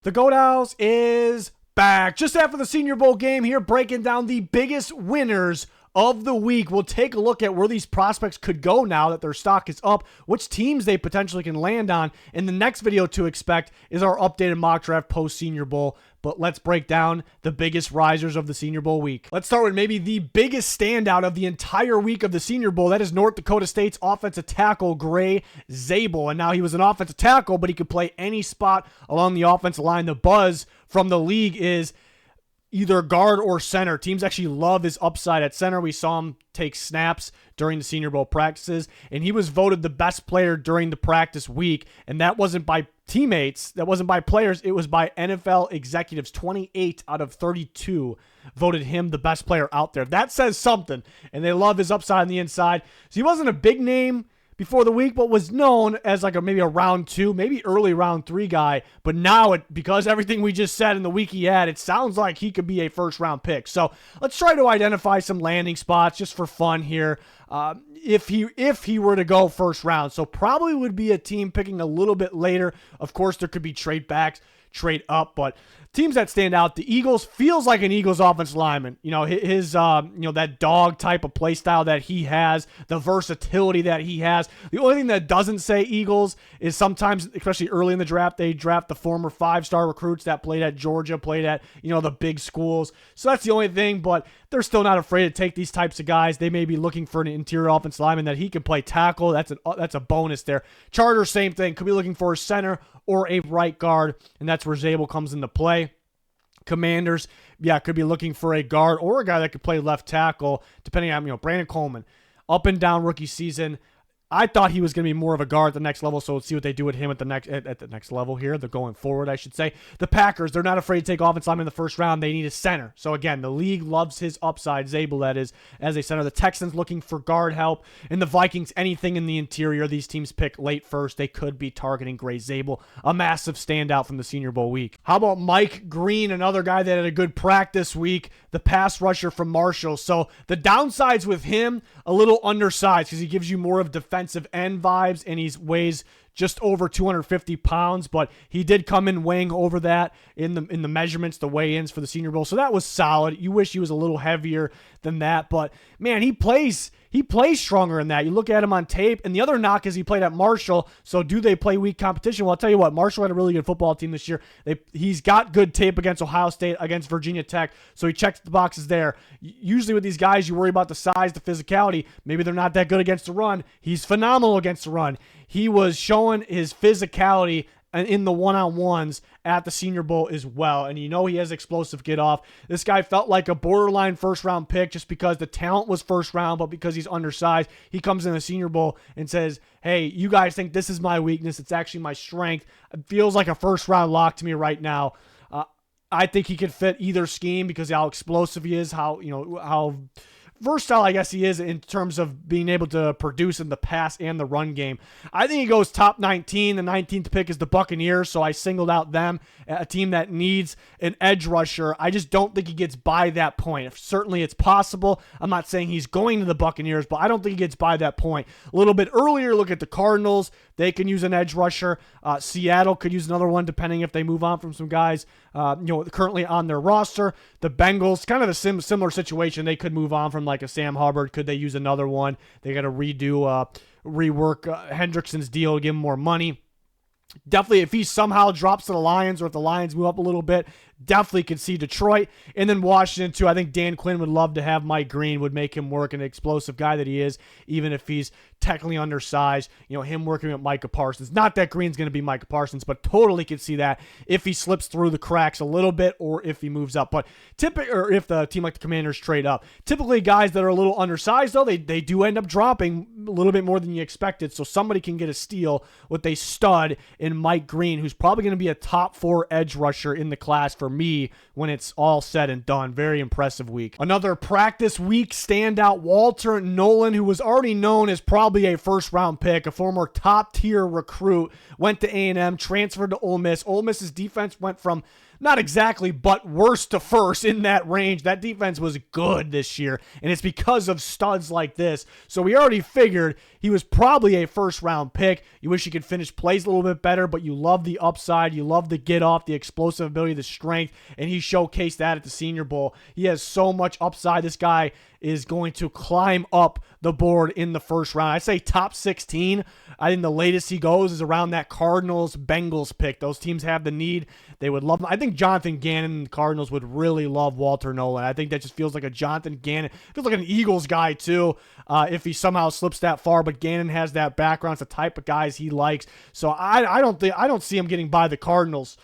The Goat House is back. Just after the Senior Bowl game here, breaking down the biggest winners of the week. We'll take a look at where these prospects could go now that their stock is up, which teams they potentially can land on. And the next video to expect is our updated mock draft post-Senior Bowl. But let's break down the biggest risers of the Senior Bowl week. Let's start with maybe the biggest standout of the entire week of the Senior Bowl. That is North Dakota State's offensive tackle, Gray Zabel. And now he was an offensive tackle, but he could play any spot along the offensive line. The buzz from the league is either guard or center. Teams actually love his upside at center. We saw him take snaps during the Senior Bowl practices, and he was voted the best player during the practice week, and that wasn't by teammates, that wasn't by players, it was by NFL executives. 28 out of 32 voted him the best player out there. That says something, and they love his upside on the inside. So he wasn't a big name before the week, but was known as like maybe a round 2, maybe early round 3 guy. But now, because everything we just said in the week he had, it sounds like he could be a first round pick. So let's try to identify some landing spots just for fun here. If he were to go first round, so probably would be a team picking a little bit later. Of course, there could be trade backs, trade up, but teams that stand out, the Eagles feels like an Eagles offensive lineman. You know, his that dog type of play style that he has, the versatility that he has. The only thing that doesn't say Eagles is sometimes, especially early in the draft, they draft the former 5-star recruits that played at Georgia, played at, the big schools. So that's the only thing, but they're still not afraid to take these types of guys. They may be looking for an interior offensive lineman that he can play tackle. That's a bonus there. Chargers, same thing. Could be looking for a center or a right guard, and that's where Zabel comes into play. Commanders, could be looking for a guard or a guy that could play left tackle, depending on, Brandon Coleman. Up and down rookie season. I thought he was going to be more of a guard at the next level, so let's see what they do with him at the next level here. They're going forward, I should say. The Packers, they're not afraid to take offensive lineman in the first round. They need a center. So again, the league loves his upside, Zabel, that is, as a center. The Texans looking for guard help. And the Vikings, anything in the interior. These teams pick late first. They could be targeting Gray Zabel, a massive standout from the Senior Bowl week. How about Mike Green, another guy that had a good practice week, the pass rusher from Marshall. So the downsides with him, a little undersized because he gives you more of defensive end vibes, and he weighs just over 250 pounds, but he did come in weighing over that in the measurements, the weigh-ins for the Senior Bowl. So that was solid. You wish he was a little heavier than that, but man, he plays stronger than that. You look at him on tape, and the other knock is he played at Marshall, so do they play weak competition? Well, I'll tell you what, Marshall had a really good football team this year. He's got good tape against Ohio State, against Virginia Tech, so he checks the boxes there. Usually with these guys, you worry about the size, the physicality. Maybe they're not that good against the run. He's phenomenal against the run. He was showing his physicality in the one-on-ones at the Senior Bowl as well. And he has explosive get-off. This guy felt like a borderline first-round pick just because the talent was first round, but because he's undersized, he comes in the Senior Bowl and says, hey, you guys think this is my weakness. It's actually my strength. It feels like a first-round lock to me right now. I think he could fit either scheme because of how explosive he is, how versatile, I guess he is in terms of being able to produce in the pass and the run game. I think he goes top 19. The 19th pick is the Buccaneers, so I singled out them, a team that needs an edge rusher. I just don't think he gets by that point. Certainly it's possible. I'm not saying he's going to the Buccaneers, but I don't think he gets by that point. A little bit earlier, look at the Cardinals. They can use an edge rusher. Seattle could use another one depending if they move on from some guys currently on their roster. The Bengals, kind of a similar situation. They could move on from like a Sam Hubbard. Could they use another one? They got to rework Hendrickson's deal to give him more money. Definitely, if he somehow drops to the Lions or if the Lions move up a little bit, definitely could see Detroit. And then Washington, too. I think Dan Quinn would love to have Mike Green, would make him work, an explosive guy that he is, even if he's technically undersized. Him working with Micah Parsons. Not that Green's going to be Micah Parsons, but totally could see that if he slips through the cracks a little bit or if he moves up. But or if the team like the Commanders trade up. Typically, guys that are a little undersized, though, they do end up dropping a little bit more than you expected. So somebody can get a steal with a stud in Mike Green, who's probably going to be a top 4 edge rusher in the class for for me when it's all said and done. Very impressive week. Another practice week standout, Walter Noel, who was already known as probably a first-round pick, a former top-tier recruit, went to A&M, transferred to Ole Miss. Ole Miss's defense went from not exactly, but worst to first in that range. That defense was good this year, and it's because of studs like this. So we already figured he was probably a first-round pick. You wish he could finish plays a little bit better, but you love the upside. You love the get-off, the explosive ability, the strength, and he showcased that at the Senior Bowl. He has so much upside. This guy is going to climb up the board in the first round. I say top 16. I think the latest he goes is around that Cardinals-Bengals pick. Those teams have the need. They would love him. I think Jonathan Gannon and the Cardinals would really love Walter Noel. I think that just feels like a Jonathan Gannon. Feels like an Eagles guy, too, if he somehow slips that far. But Gannon has that background. It's the type of guys he likes. So I don't see him getting by the Cardinals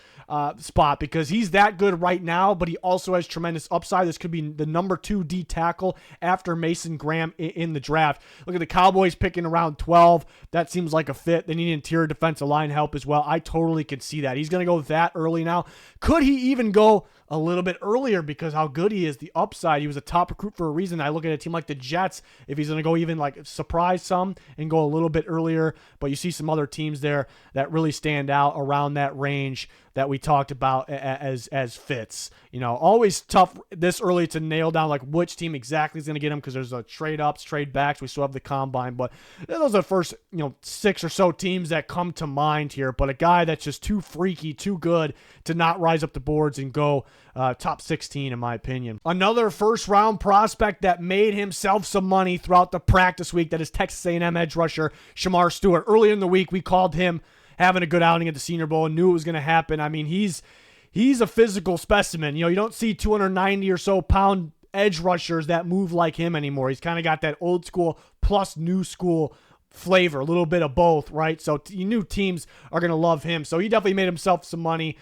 spot because he's that good right now, but he also has tremendous upside. This could be the number 2 D tackle after Mason Graham in the draft. Look at the Cowboys picking around 12. That seems like a fit. They need interior defensive line help as well. I totally can see that. He's going to go that early now. Could he even go a little bit earlier because how good he is, the upside? He was a top recruit for a reason. I look at a team like the Jets, if he's going to go even like surprise some and go a little bit earlier, but you see some other teams there that really stand out around that range that we talked about as fits. You know, always tough this early to nail down like which team exactly is going to get him because there's a trade ups, trade backs. We still have the combine, but those are the first 6 or so teams that come to mind here. But a guy that's just too freaky, too good to not rise up the boards and go top 16 in my opinion. Another first round prospect that made himself some money throughout the practice week, that is Texas A&M edge rusher Shemar Stewart. Early in the week we called him having a good outing at the Senior Bowl and knew it was going to happen. I mean, he's a physical specimen. You don't see 290 or so pound edge rushers that move like him anymore. He's kind of got that old school plus new school flavor, a little bit of both, right? So you knew teams are going to love him. So he definitely made himself some money.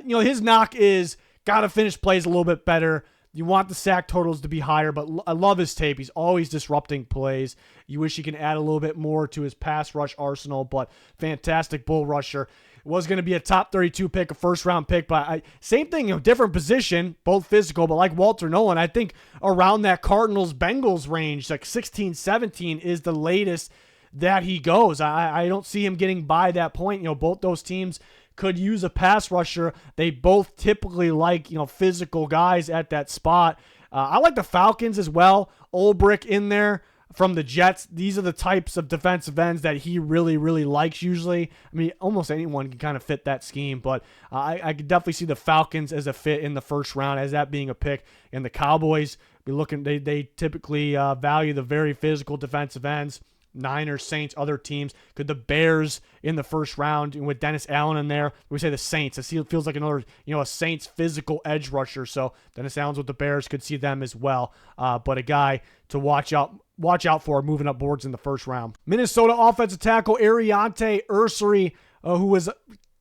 His knock is got to finish plays a little bit better. You want the sack totals to be higher, but I love his tape. He's always disrupting plays. You wish he can add a little bit more to his pass rush arsenal, but fantastic bull rusher. Was going to be a top 32 pick, a first-round pick, but same thing, different position, both physical, but like Walter Noel, I think around that Cardinals-Bengals range, like 16, 17 is the latest that he goes. I don't see him getting by that point. Both those teams could use a pass rusher. They both typically like, physical guys at that spot. I like the Falcons as well. Olbrich in there from the Jets. These are the types of defensive ends that he really, really likes usually. I mean, almost anyone can kind of fit that scheme, but I could definitely see the Falcons as a fit in the first round, as that being a pick. And the Cowboys, they typically value the very physical defensive ends. Niners, Saints, other teams. Could the Bears in the first round with Dennis Allen in there? We say the Saints. It feels like another, a Saints physical edge rusher. So Dennis Allen's with the Bears, could see them as well. But a guy to watch out for moving up boards in the first round. Minnesota offensive tackle Ariante Ursary, who was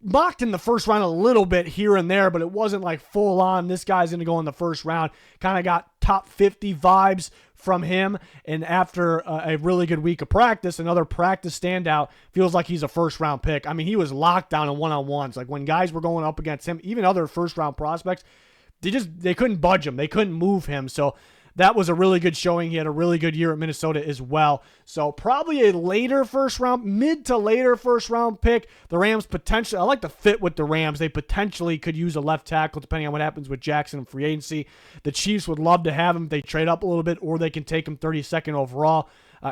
mocked in the first round a little bit here and there, but it wasn't like full on. This guy's going to go in the first round. Kind of got top 50 vibes from him, and after a really good week of practice, another practice standout, feels like he's a first-round pick. I mean, he was locked down in one-on-ones. Like when guys were going up against him, even other first-round prospects, they couldn't budge him. They couldn't move him. So that was a really good showing. He had a really good year at Minnesota as well. So probably a later first round, mid to later first round pick. The Rams potentially, I like the fit with the Rams. They potentially could use a left tackle depending on what happens with Jaxson in free agency. The Chiefs would love to have him. They trade up a little bit, or they can take him 32nd overall.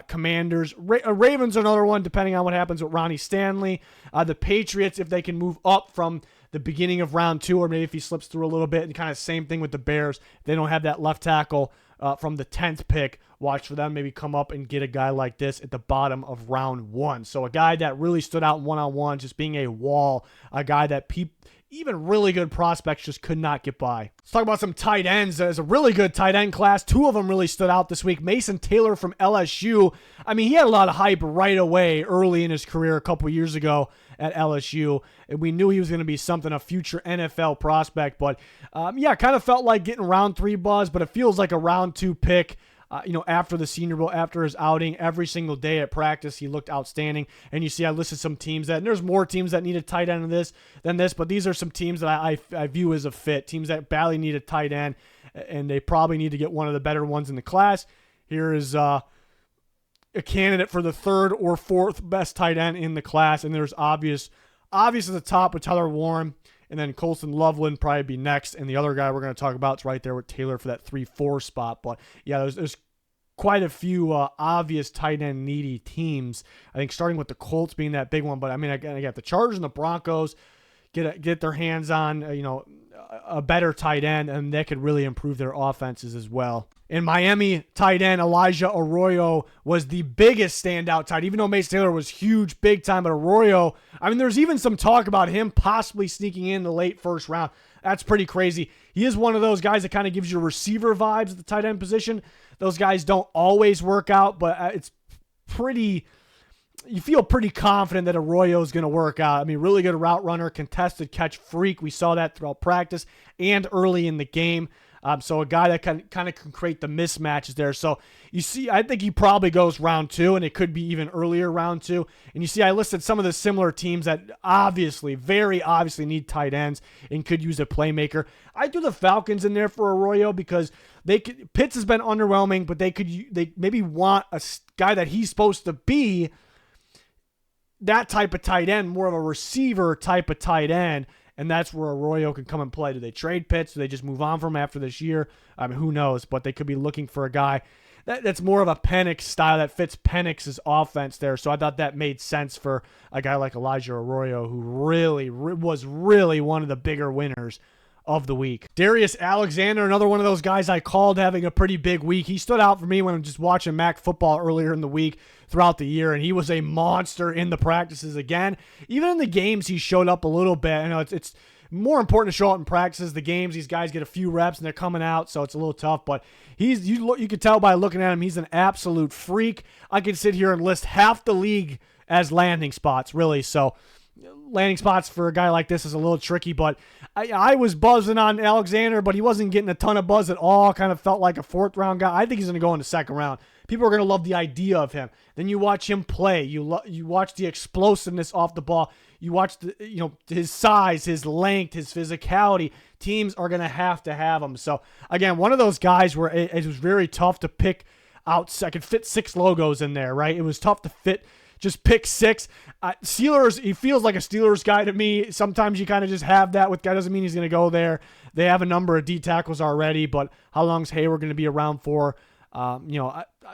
Commanders, Ravens are another one depending on what happens with Ronnie Stanley. The Patriots, if they can move up from the beginning of round 2, or maybe if he slips through a little bit, and kind of same thing with the Bears. If they don't have that left tackle from the 10th pick, watch for them maybe come up and get a guy like this at the bottom of round 1. So a guy that really stood out in one-on-one, just being a wall, a guy that even really good prospects just could not get by. Let's talk about some tight ends. There's a really good tight end class. 2 of them really stood out this week. Mason Taylor from LSU. I mean, he had a lot of hype right away early in his career a couple years ago at LSU, and we knew he was going to be something, a future NFL prospect. But, kind of felt like getting round 3 buzz, but it feels like a round 2 pick. after the Senior Bowl, after his outing, every single day at practice, he looked outstanding. And you see, I listed some teams and there's more teams that need a tight end than this, but these are some teams that I view as a fit, teams that badly need a tight end, and they probably need to get one of the better ones in the class. Here is a candidate for the third or fourth best tight end in the class, and there's obvious at the top with Tyler Warren, and then Colston Loveland probably be next, and the other guy we're going to talk about is right there with Taylor for that 3-4 spot. But yeah, there's quite a few obvious tight end needy teams. I think starting with the Colts being that big one, but I mean, again, I got the Chargers and the Broncos get their hands on a better tight end, and that could really improve their offenses as well. In Miami, tight end Elijah Arroyo was the biggest standout tight, even though Mace Taylor was huge, big time. But Arroyo, I mean, there's even some talk about him possibly sneaking in the late first round. That's pretty crazy. He is one of those guys that kind of gives you receiver vibes at the tight end position. Those guys don't always work out, but it's pretty... You feel pretty confident that Arroyo is going to work out. I mean, really good route runner, contested catch freak. We saw that throughout practice and early in the game. So a guy that kind of can create the mismatches there. So you see, I think he probably goes round 2, and it could be even earlier round 2. And you see, I listed some of the similar teams that very obviously need tight ends and could use a playmaker. I threw the Falcons in there for Arroyo because Pitts has been underwhelming, but they maybe want a guy that he's supposed to be, that type of tight end, more of a receiver type of tight end, and that's where Arroyo can come and play. Do they trade Pitts? Do they just move on from him after this year? I mean, who knows? But they could be looking for a guy that's more of a Penix style that fits Penix's offense there. So I thought that made sense for a guy like Elijah Arroyo, who was really one of the bigger winners of the week. Darius Alexander, another one of those guys I called having a pretty big week. He stood out for me when I'm just watching MAC football earlier in the week throughout the year, and he was a monster in the practices again. Even in the games, he showed up a little bit. I know it's more important to show up in practices. The games, these guys get a few reps and they're coming out, so it's a little tough. But you could tell by looking at him, he's an absolute freak. I could sit here and list half the league as landing spots, really. So landing spots for a guy like this is a little tricky, but I was buzzing on Alexander, but he wasn't getting a ton of buzz at all. Kind of felt like a 4th round guy. I think he's going to go in the 2nd round. People are going to love the idea of him. Then you watch him play. You watch the explosiveness off the ball. You watch his size, his length, his physicality. Teams are going to have him. So again, one of those guys where it was very tough to pick out. I could fit 6 logos in there, right? It was tough to fit. Just pick 6. Steelers, he feels like a Steelers guy to me. Sometimes you kind of just have that with guy. Doesn't mean he's going to go there. They have a number of D tackles already, but how long is Hayward going to be around for?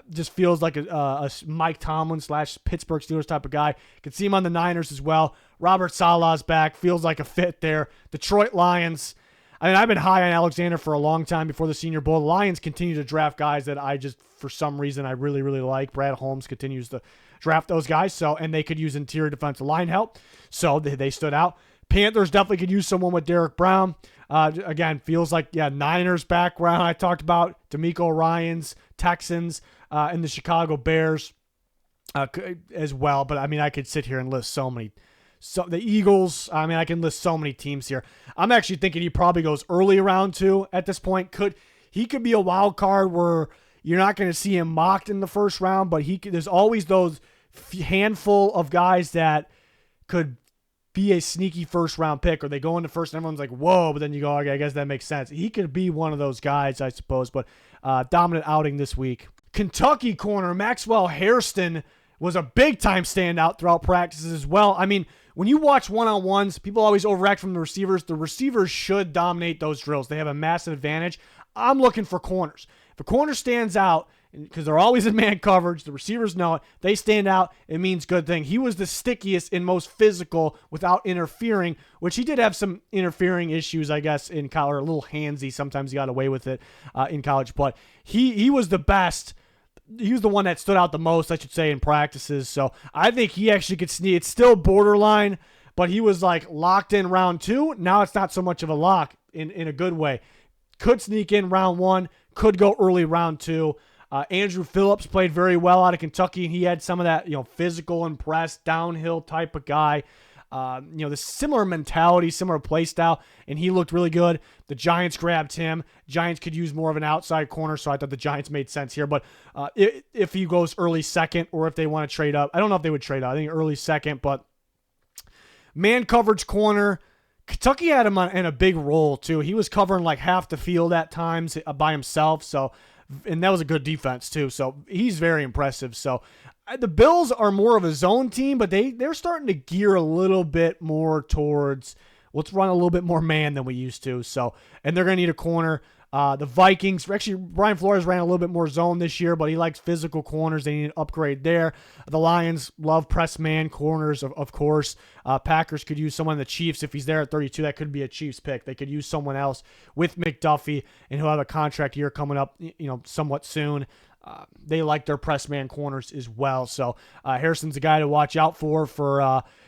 Just feels like a Mike Tomlin / Pittsburgh Steelers type of guy. Could see him on the Niners as well. Robert Saleh's back. Feels like a fit there. Detroit Lions. I mean, I've been high on Alexander for a long time before the Senior Bowl. The Lions continue to draft guys that I just, for some reason, I really, really like. Brad Holmes continues to draft those guys, and they could use interior defensive line help, so they stood out. Panthers definitely could use someone with Derek Brown. Again, feels like, Niners background. I talked about D'Amico Ryans, Texans, and the Chicago Bears as well, but I mean, I could sit here and list so many. So the Eagles, I mean, I can list so many teams here. I'm actually thinking he probably goes early round 2 at this point. He could be a wild card where you're not going to see him mocked in the 1st round, but there's always those handful of guys that could be a sneaky 1st round pick, or they go into first and everyone's like, whoa, but then you go, okay, I guess that makes sense. He could be one of those guys, I suppose, but dominant outing this week. Kentucky corner Maxwell Hairston was a big-time standout throughout practices as well. I mean, when you watch one-on-ones, people always overact from the receivers. The receivers should dominate those drills. They have a massive advantage. I'm looking for corners. If a corner stands out, because they're always in man coverage, the receivers know it, they stand out, it means good thing. He was the stickiest and most physical without interfering, which he did have some interfering issues, I guess, in college, or a little handsy. Sometimes he got away with it in college, but he was the best. He was the one that stood out the most, I should say, in practices. So I think he actually could sneak. It's still borderline, but he was like locked in round 2. Now it's not so much of a lock in a good way. Could sneak in round 1, could go early round 2. Andrew Phillips played very well out of Kentucky, and he had some of that, physical and press, downhill type of guy. The similar mentality, similar play style, and he looked really good. The Giants grabbed him. Giants could use more of an outside corner, so I thought the Giants made sense here. But if he goes early second or if they want to trade up, I don't know if they would trade up. I think early second, but man coverage corner, Kentucky had him in a big role too. He was covering like half the field at times by himself, and that was a good defense too. So he's very impressive. So the Bills are more of a zone team, but they're starting to gear a little bit more towards let's run a little bit more man than we used to. So, and they're going to need a corner. The Vikings, actually, Brian Flores ran a little bit more zone this year, but he likes physical corners. They need an upgrade there. The Lions love press man corners, of course. Packers could use someone in the Chiefs. If he's there at 32, that could be a Chiefs pick. They could use someone else with McDuffie, and he'll have a contract year coming up, somewhat soon. They like their press man corners as well. So Harrison's a guy to watch out for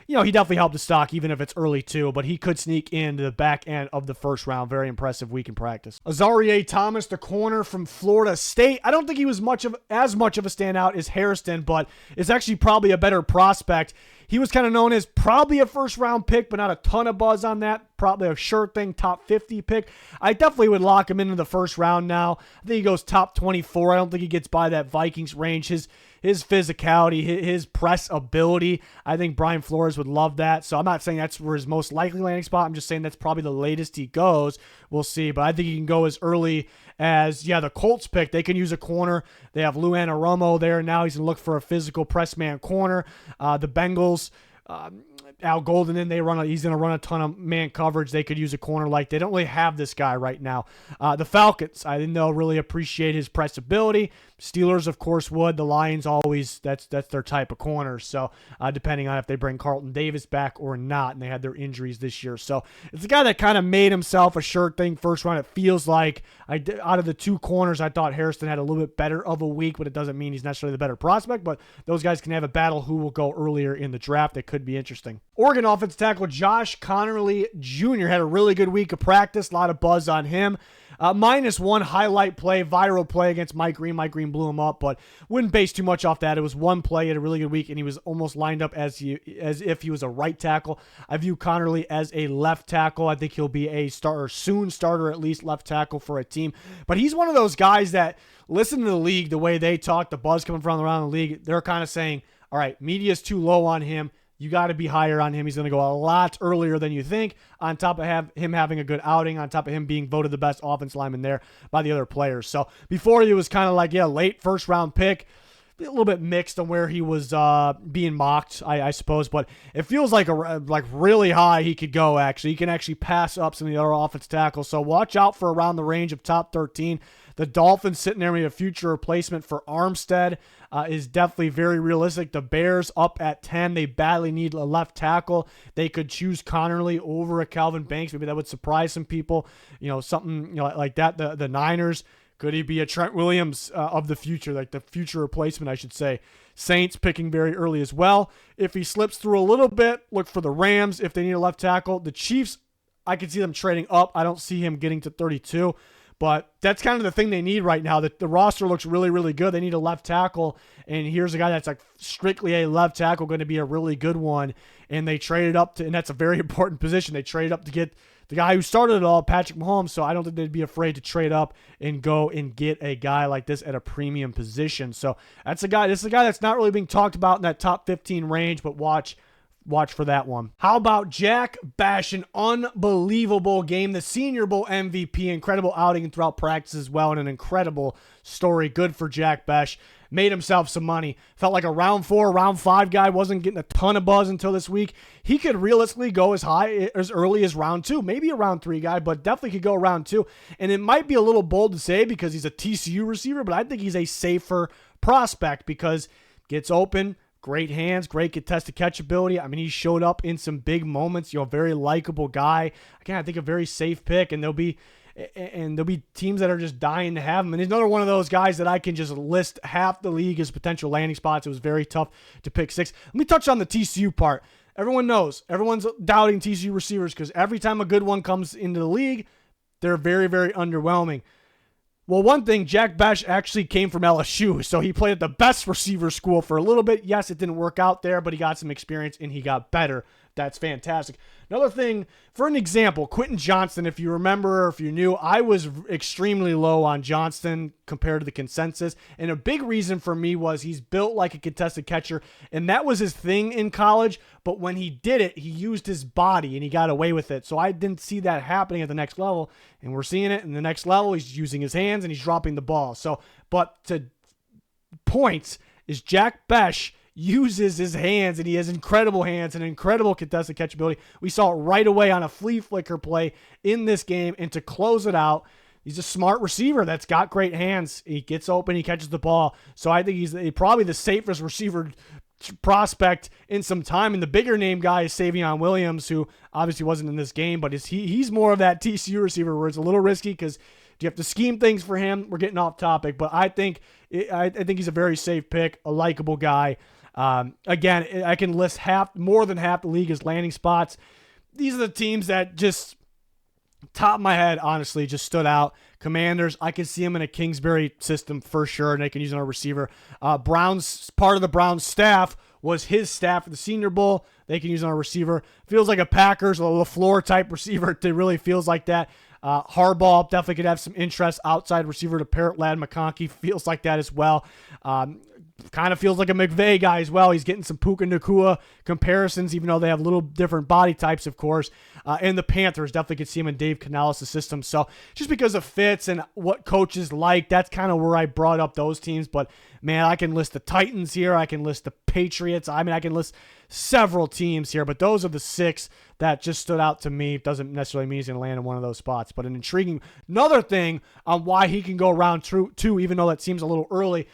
he definitely helped the stock, even if it's early too, but he could sneak into the back end of the first round. Very impressive week in practice. Azareye'h Thomas, the corner from Florida State. I don't think he was as much of a standout as Harrison, but is actually probably a better prospect. He was kind of known as probably a first-round pick, but not a ton of buzz on that. Probably a sure thing top 50 pick. I definitely would lock him into the first round now. I think he goes top 24. I don't think he gets by that Vikings range. His physicality, his press ability, I think Brian Flores would love that. So I'm not saying that's where his most likely landing spot. I'm just saying that's probably the latest he goes. We'll see. But I think he can go as early as, the Colts pick. They can use a corner. They have Lou Anarumo there. Now he's going to look for a physical press man corner. The Bengals, Al Golden, he's going to run a ton of man coverage. They could use a corner like they don't really have this guy right now. The Falcons, I think they'll really appreciate his press ability. Steelers, of course, would. The Lions always, that's their type of corner. So depending on if they bring Carlton Davis back or not, and they had their injuries this year. So it's a guy that kind of made himself a sure thing first round. It feels like out of the two corners, I thought Harrison had a little bit better of a week, but it doesn't mean he's necessarily the better prospect. But those guys can have a battle who will go earlier in the draft. That could be interesting. Oregon offensive tackle Josh Conerly Jr. had a really good week of practice. A lot of buzz on him. -1 highlight play, viral play against Mike Green. Mike Green blew him up, but wouldn't base too much off that. It was one play. He had a really good week, and he was almost lined up as if he was a right tackle. I view Conerly as a left tackle. I think he'll be a soon starter, at least left tackle for a team. But he's one of those guys that listen to the league, the way they talk, the buzz coming from around the league. They're kind of saying, all right, media's too low on him. You got to be higher on him. He's going to go a lot earlier than you think, on top of him having a good outing, on top of him being voted the best offense lineman there by the other players. So before he was kind of like, late first-round pick, a little bit mixed on where he was being mocked, I suppose. But it feels like really high he could go, actually. He can actually pass up some of the other offensive tackles. So watch out for around the range of top 13. The Dolphins sitting there with a future replacement for Armstead is definitely very realistic. The Bears up at 10. They badly need a left tackle. They could choose Conerly over a Calvin Banks. Maybe that would surprise some people. Something like that. The Niners, could he be a Trent Williams of the future, like the future replacement, I should say. Saints picking very early as well. If he slips through a little bit, look for the Rams if they need a left tackle. The Chiefs, I can see them trading up. I don't see him getting to 32. But that's kind of the thing they need right now. The roster looks really, really good. They need a left tackle, and here's a guy that's like strictly a left tackle, going to be a really good one. And they traded up to, and that's a very important position. They traded up to get the guy who started it all, Patrick Mahomes. So I don't think they'd be afraid to trade up and go and get a guy like this at a premium position. So that's a guy. This is a guy that's not really being talked about in that top 15 range, but watch for that one. How about Jack Bech? An unbelievable game. The Senior Bowl MVP. Incredible outing throughout practice as well, and an incredible story. Good for Jack Bech. Made himself some money. Felt like a round 4, round 5 guy. Wasn't getting a ton of buzz until this week. He could realistically go as early as round 2. Maybe a round 3 guy, but definitely could go round 2. And it might be a little bold to say because he's a TCU receiver, but I think he's a safer prospect because gets open, great hands, great contested catch ability. I mean, he showed up in some big moments. Very likable guy. Again, I think a very safe pick, and there'll be teams that are just dying to have him. And he's another one of those guys that I can just list half the league as potential landing spots. It was very tough to pick 6. Let me touch on the TCU part. Everyone knows. Everyone's doubting TCU receivers because every time a good one comes into the league, they're very, very underwhelming. Well, one thing, Jack Bech actually came from LSU, so he played at the best receiver school for a little bit. Yes, it didn't work out there, but he got some experience and he got better. that's fantastic. Another thing, for an example, Quentin Johnston, if you remember, or if you knew, I was extremely low on Johnston compared to the consensus. And a big reason for me was he's built like a contested catcher, and that was his thing in college. But when he did it, he used his body and he got away with it. So I didn't see that happening at the next level, and we're seeing it in the next level. He's using his hands and he's dropping the ball. So, but to points is Jack Bech uses his hands, and he has incredible hands and incredible contested catchability. We saw it right away on a flea flicker play in this game, and to close it out, he's a smart receiver that's got great hands. He gets open, he catches the ball. So I think he's probably the safest receiver prospect in some time. And the bigger name guy is Savion Williams, who obviously wasn't in this game, but he's more of that TCU receiver where it's a little risky because you have to scheme things for him. We're getting off topic, but I think he's a very safe pick, a likable guy. Again, I can list more than half the league as landing spots. These are the teams that just, top of my head, honestly, just stood out. Commanders, I can see him in a Kingsbury system for sure, and they can use him on a receiver. Browns, part of the Browns staff was his staff for the Senior Bowl. They can use him on a receiver. Feels like a Packers, a LaFleur type receiver. It really feels like that. Harbaugh definitely could have some interest outside receiver to pair Lad McConkey. Feels like that as well. Kind of feels like a McVay guy as well. He's getting some Puka Nacua comparisons, even though they have little different body types, of course. And the Panthers definitely could see him in Dave Canales' system. So just because of fits and what coaches like, that's kind of where I brought up those teams. But, man, I can list the Titans here. I can list the Patriots. I mean, I can list several teams here. But those are the 6 that just stood out to me. Doesn't necessarily mean he's going to land in one of those spots. But an intriguing another thing on why he can go round 2, even though that seems a little early.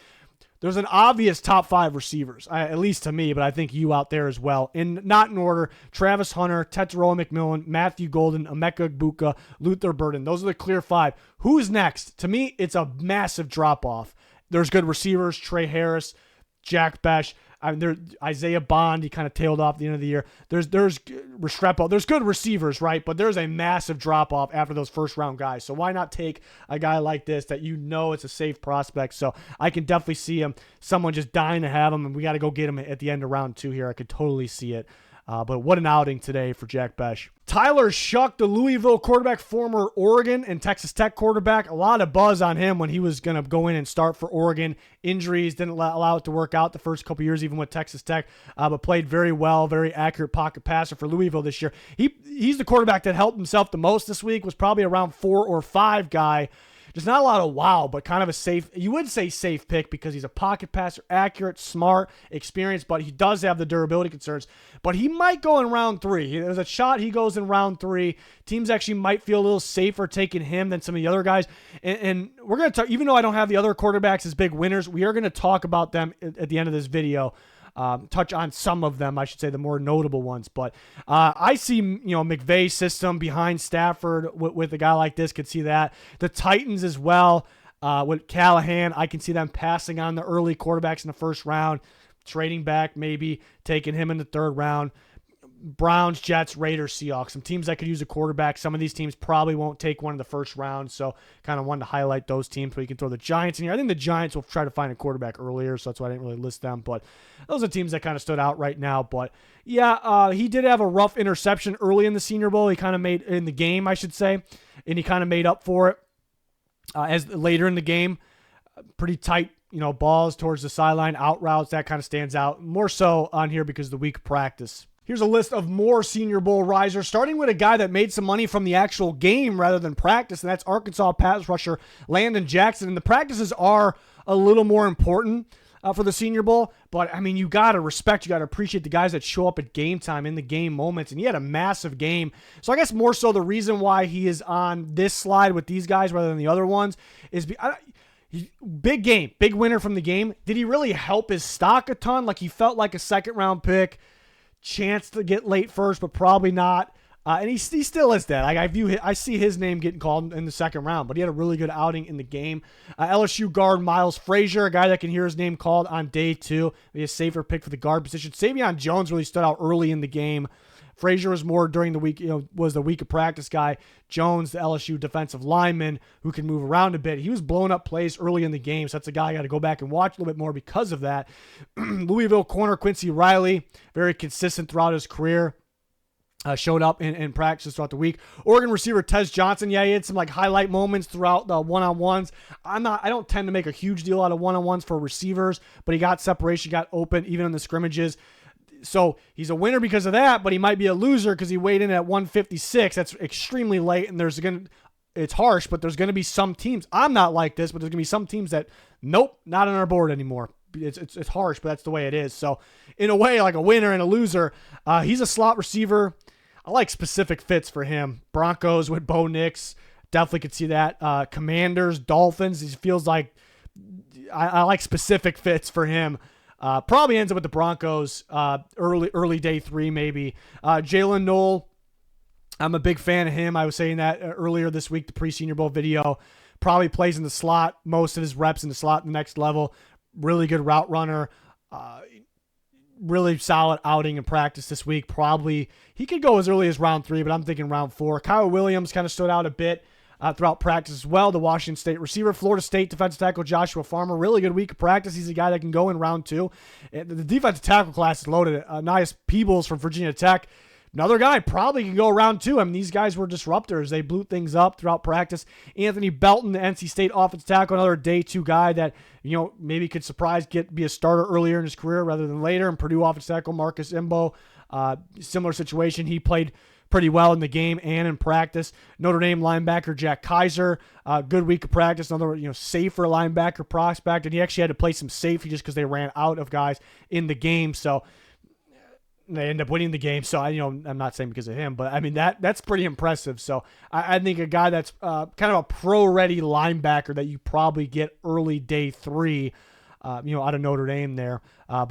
There's an obvious top 5 receivers, at least to me, but I think you out there as well. Not in order: Travis Hunter, Tetairoa McMillan, Matthew Golden, Emeka Egbuka, Luther Burden. Those are the clear 5. Who's next? To me, it's a massive drop-off. There's good receivers: Trey Harris, Jack Bech. Isaiah Bond, he kind of tailed off at the end of the year. There's Restrepo. There's good receivers, right? But there's a massive drop-off after those first-round guys. So why not take a guy like this that you know it's a safe prospect? So I can definitely see someone just dying to have him, and we got to go get him at the end of round 2 here. I could totally see it. But what an outing today for Jack Bech. Tyler Shough, the Louisville quarterback, former Oregon and Texas Tech quarterback. A lot of buzz on him when he was going to go in and start for Oregon. Injuries didn't allow it to work out the first couple years, even with Texas Tech, but played very well, very accurate pocket passer for Louisville this year. He's the quarterback that helped himself the most this week, was probably around 4 or 5 guy. Just not a lot of wow, but kind of a safe, you would say safe pick because he's a pocket passer, accurate, smart, experienced, but he does have the durability concerns. But he might go in round 3. There's a shot he goes in round 3. Teams actually might feel a little safer taking him than some of the other guys. And we're going to talk, even though I don't have the other quarterbacks as big winners, we are going to talk about them at the end of this video. Touch on some of them, I should say, the more notable ones. But I see, McVay's system behind Stafford with a guy like this. Could see that. The Titans as well with Callahan. I can see them passing on the early quarterbacks in the first round, trading back, maybe taking him in the 3rd round. Browns, Jets, Raiders, Seahawks. Some teams that could use a quarterback. Some of these teams probably won't take one in the first round, so kind of wanted to highlight those teams. But you can throw the Giants in here. I think the Giants will try to find a quarterback earlier, so that's why I didn't really list them. But those are teams that kind of stood out right now. But yeah, he did have a rough interception early in the Senior Bowl. He kind of made in the game, I should say, and he kind of made up for it as later in the game. Pretty tight, balls towards the sideline, out routes. That kind of stands out more so on here because of the weak practice. Here's a list of more Senior Bowl risers, starting with a guy that made some money from the actual game rather than practice, and that's Arkansas pass rusher Landon Jaxson. And the practices are a little more important for the Senior Bowl, but, I mean, you got to respect, you got to appreciate the guys that show up at game time, in the game moments, and he had a massive game. So I guess more so the reason why he is on this slide with these guys rather than the other ones is big game, big winner from the game. Did he really help his stock a ton? Like, he felt like a second-round pick, chance to get late first, but probably not. And he still is that. I see his name getting called in the 2nd round, but he had a really good outing in the game. LSU guard Miles Frazier, a guy that can hear his name called on day 2. Be a safer pick for the guard position. Savion Jones really stood out early in the game. Frazier was more during the week, was the week of practice guy. Jones, the LSU defensive lineman who can move around a bit. He was blowing up plays early in the game, so that's a guy I got to go back and watch a little bit more because of that. Louisville corner Quincy Riley, very consistent throughout his career. Showed up in practice throughout the week. Oregon receiver Tez Johnson, yeah, he had some like highlight moments throughout the one-on-ones. I don't tend to make a huge deal out of one-on-ones for receivers, but he got separation, got open even in the scrimmages. So he's a winner because of that, but he might be a loser because he weighed in at 156. That's extremely late, and it's harsh, but there's going to be some teams. I'm not like this, but there's going to be some teams that, nope, not on our board anymore. It's harsh, but that's the way it is. So in a way, like a winner and a loser, he's a slot receiver. I like specific fits for him. Broncos with Bo Nix, definitely could see that. Commanders, Dolphins, he feels like I like specific fits for him. Probably ends up with the Broncos early day 3 maybe. Jalen Noel, I'm a big fan of him. I was saying that earlier this week, the pre-Senior Bowl video. Probably plays in the slot, most of his reps in the slot the next level. Really good route runner. Really solid outing in practice this week. Probably he could go as early as round 3, but I'm thinking round 4. Kyle Williams kind of stood out a bit throughout practice as well. The Washington State receiver. Florida State defensive tackle Joshua Farmer. Really good week of practice. He's a guy that can go in round 2. The defensive tackle class is loaded. Nias Peebles from Virginia Tech. Another guy probably can go round 2. I mean, these guys were disruptors. They blew things up throughout practice. Anthony Belton, the NC State offensive tackle, another day 2 guy that, maybe could be a starter earlier in his career rather than later. And Purdue offensive tackle Marcus Imbo, similar situation. He played pretty well in the game and in practice. Notre Dame linebacker Jack Kaiser, good week of practice. Another safer linebacker prospect, and he actually had to play some safety just because they ran out of guys in the game. So they end up winning the game. So I'm not saying because of him, but I mean that's pretty impressive. So I think a guy that's kind of a pro-ready linebacker that you probably get early day 3. Out of Notre Dame there. But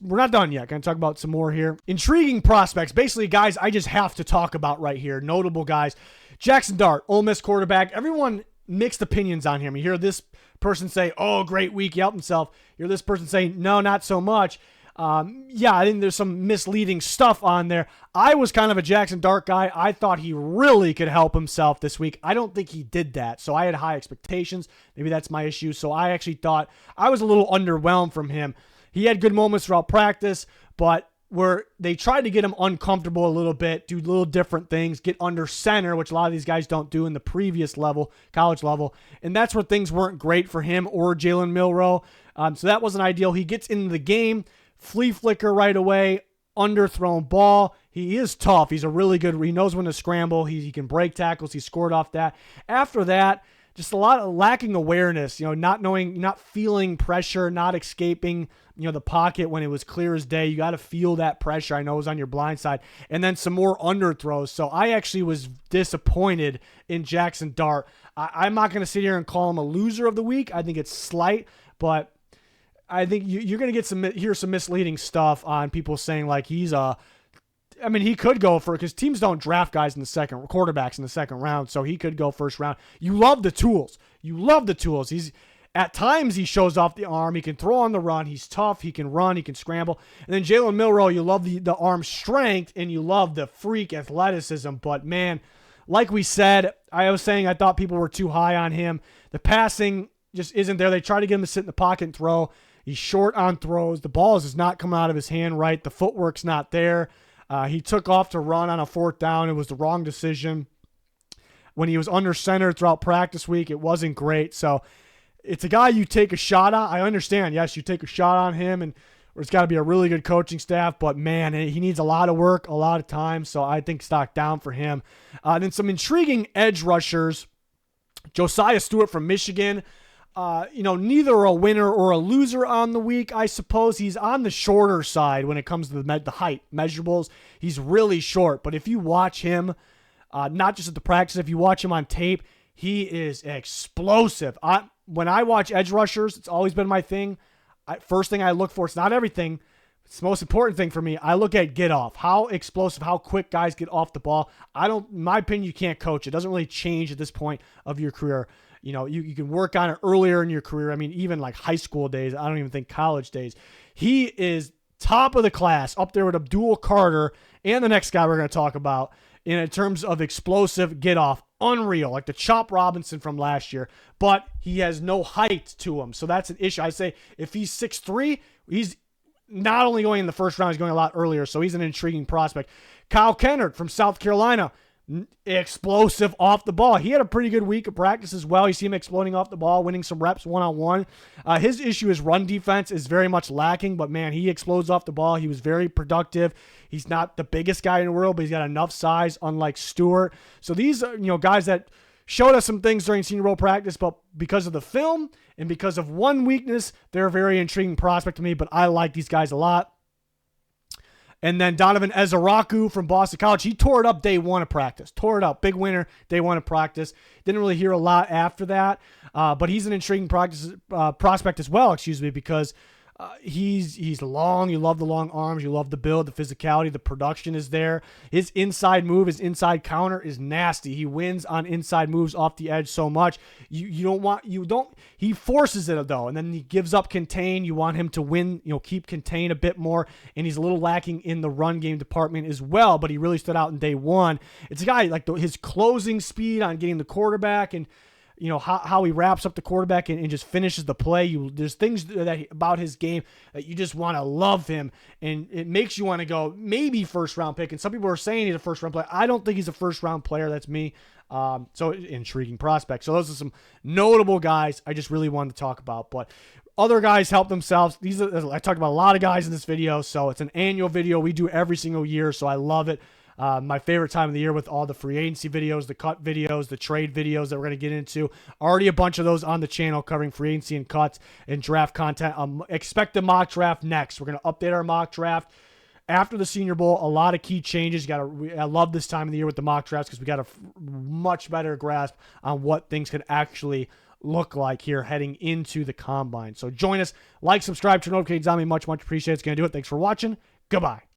we're not done yet. Going to talk about some more here. Intriguing prospects. Basically, guys, I just have to talk about right here. Notable guys. Jaxson Dart, Ole Miss quarterback. Everyone mixed opinions on him. You hear this person say, oh, great week, he helped himself. You hear this person say, no, not so much. I think there's some misleading stuff on there. I was kind of a Jaxson Dart guy. I thought he really could help himself this week. I don't think he did that. So I had high expectations. Maybe that's my issue. So I actually thought I was a little underwhelmed from him. He had good moments throughout practice, but where they tried to get him uncomfortable a little bit, do little different things, get under center, which a lot of these guys don't do in the previous level, college level. And that's where things weren't great for him or Jalen Milroe. So that wasn't ideal. He gets into the game. Flea flicker right away, underthrown ball. He is tough. He's a really good, he knows when to scramble. He can break tackles. He scored off that. After that, just a lot of lacking awareness, not knowing, not feeling pressure, not escaping, the pocket when it was clear as day. You got to feel that pressure. I know it was on your blind side. And then some more underthrows. So I actually was disappointed in Jaxson Dart. I'm not going to sit here and call him a loser of the week. I think it's slight, but I think you're going to hear some misleading stuff on people saying like he could go because teams don't draft guys quarterbacks in the second round, so he could go first round. You love the tools. At times he shows off the arm. He can throw on the run. He's tough. He can run. He can scramble. And then Jalen Milroe, you love the arm strength and you love the freak athleticism. But man, like we said, I was saying I thought people were too high on him. The passing just isn't there. They try to get him to sit in the pocket and throw. He's short on throws. The ball is just not coming out of his hand right. The footwork's not there. He took off to run on a 4th down. It was the wrong decision. When he was under center throughout practice week, it wasn't great. So it's a guy you take a shot on. I understand. Yes, you take a shot on him, and it's got to be a really good coaching staff. But, man, he needs a lot of work, a lot of time. So I think stock down for him. Then some intriguing edge rushers. Josiah Stewart from Michigan. Neither a winner or a loser on the week, I suppose. He's on the shorter side when it comes to the height measurables. He's really short, but if you watch him, not just at the practice, if you watch him on tape, he is explosive. When I watch edge rushers, it's always been my thing. First thing I look for, it's not everything, it's the most important thing for me. I look at get off, how explosive, how quick guys get off the ball. In my opinion, you can't coach. It doesn't really change at this point of your career. You can work on it earlier in your career. I mean, even like high school days. I don't even think college days. He is top of the class, up there with Abdul Carter and the next guy we're going to talk about in terms of explosive get off. Unreal, like the Chop Robinson from last year. But he has no height to him, so that's an issue. I say if he's 6'3", he's not only going in the first round, he's going a lot earlier, so he's an intriguing prospect. Kyle Kennard from South Carolina, explosive off the ball. He had a pretty good week of practice as well. You see him exploding off the ball, winning some reps one-on-one. His issue is run defense is very much lacking, but man, he explodes off the ball. He was very productive. He's not the biggest guy in the world, but he's got enough size, unlike Stewart. So these are, guys that showed us some things during Senior Bowl practice, but because of the film and because of one weakness, they're a very intriguing prospect to me, but I like these guys a lot. And then Donovan Ezaraku from Boston College, he tore it up day one of practice. Tore it up. Big winner, day one of practice. Didn't really hear a lot after that, but he's an intriguing prospect as well, because he's long. You love the long arms. You love the build, the physicality. The production is there. His inside move, his inside counter is nasty. He wins on inside moves off the edge so much. He forces it though, and then he gives up contain. You want him to win, keep contain a bit more, and he's a little lacking in the run game department as well, but he really stood out in day one. It's a guy like his closing speed on getting the quarterback and how he wraps up the quarterback and just finishes the play. There's things about his game that you just want to love him, and it makes you want to go maybe first round pick. And some people are saying he's a first round player. I don't think he's a first round player. That's me. So intriguing prospect. So those are some notable guys I just really wanted to talk about. But other guys help themselves. I talked about a lot of guys in this video, so it's an annual video we do every single year. So I love it. My favorite time of the year with all the free agency videos, the cut videos, the trade videos that we're going to get into. Already a bunch of those on the channel covering free agency and cuts and draft content. Expect the mock draft next. We're going to update our mock draft after the Senior Bowl. A lot of key changes. I love this time of the year with the mock drafts because we got a much better grasp on what things could actually look like here heading into the combine. So join us, like, subscribe, turn notifications on me. Much, much appreciated. It's going to do it. Thanks for watching. Goodbye.